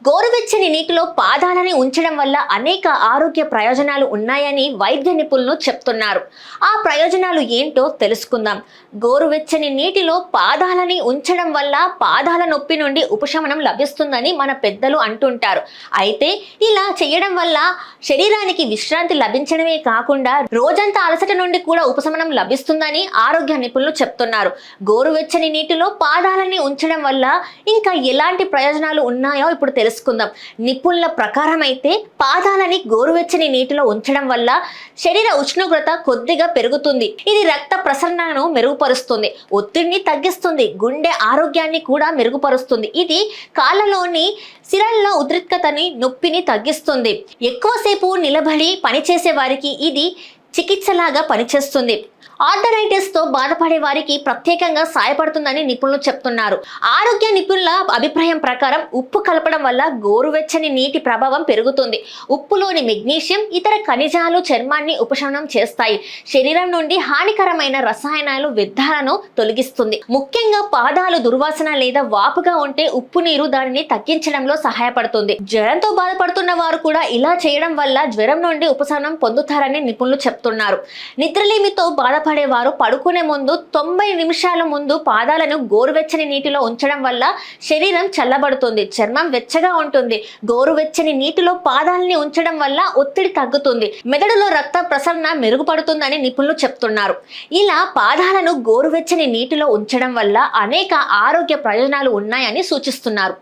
గోరువెచ్చని నీటిలో పాదాలని ఉంచడం వల్ల అనేక ఆరోగ్య ప్రయోజనాలు ఉన్నాయని వైద్య నిపుణులు చెప్తున్నారు. ఆ ప్రయోజనాలు ఏంటో తెలుసుకుందాం. గోరువెచ్చని నీటిలో పాదాలని ఉంచడం వల్ల పాదాల నొప్పి నుండి ఉపశమనం లభిస్తుందని మన పెద్దలు అంటుంటారు. అయితే ఇలా చేయడం వల్ల శరీరానికి విశ్రాంతి లభించడమే కాకుండా రోజంతా అలసట నుండి కూడా ఉపశమనం లభిస్తుందని ఆరోగ్య నిపుణులు చెప్తున్నారు. గోరువెచ్చని నీటిలో పాదాలని ఉంచడం వల్ల ఇంకా ఎలాంటి ప్రయోజనాలు ఉన్నాయో ఇప్పుడు తెలుసుకుందాం. నిపుణుల ప్రకారం అయితే పాదాలని గోరువెచ్చని నీటిలో ఉంచడం వల్ల శరీర ఉష్ణోగ్రత కొద్దిగా పెరుగుతుంది. ఇది రక్త ప్రసరణను మెరుగుపరుస్తుంది, ఒత్తిడిని తగ్గిస్తుంది, గుండె ఆరోగ్యాన్ని కూడా మెరుగుపరుస్తుంది. ఇది కాళ్ళలోని సిరల్లో ఉద్రిక్తతని, నొప్పిని తగ్గిస్తుంది. ఎక్కువసేపు నిలబడి పనిచేసే వారికి ఇది చికిత్సలాగా పనిచేస్తుంది. ఆర్థరైటిస్ తో బాధపడే వారికి ప్రత్యేకంగా సాయపడుతుందని నిపుణులు చెప్తున్నారు. ఆరోగ్య నిపుణుల అభిప్రాయం ప్రకారం ఉప్పు కలపడం వల్ల గోరువెచ్చని నీటి ప్రభావం పెరుగుతుంది. ఉప్పులోని మెగ్నీషియం ఇతర ఖనిజాలు చర్మాన్ని ఉపశమనం చేస్తాయి. శరీరం నుండి హానికరమైన రసాయనాలు, వ్యర్థాలను తొలగిస్తుంది. ముఖ్యంగా పాదాలు దుర్వాసన లేదా వాపుగా ఉంటే ఉప్పు నీరు దానిని తగ్గించడంలో సహాయపడుతుంది. జ్వరంతో బాధపడుతున్న వారు కూడా ఇలా చేయడం వల్ల జ్వరం నుండి ఉపశమనం పొందుతారని నిపుణులు చెప్తున్నారు. నిద్రలేమితో బాధపడేవారు పడుకునే ముందు 90 నిమిషాల ముందు పాదాలను గోరువెచ్చని నీటిలో ఉంచడం వల్ల శరీరం చల్లబడుతుంది, చర్మం వెచ్చగా ఉంటుంది. గోరువెచ్చని నీటిలో పాదాలని ఉంచడం వల్ల ఒత్తిడి తగ్గుతుంది, మెదడులో రక్త ప్రసరణ మెరుగుపడుతుందని నిపుణులు చెప్తున్నారు. ఇలా పాదాలను గోరువెచ్చని నీటిలో ఉంచడం వల్ల అనేక ఆరోగ్య ప్రయోజనాలు ఉన్నాయని సూచిస్తున్నారు.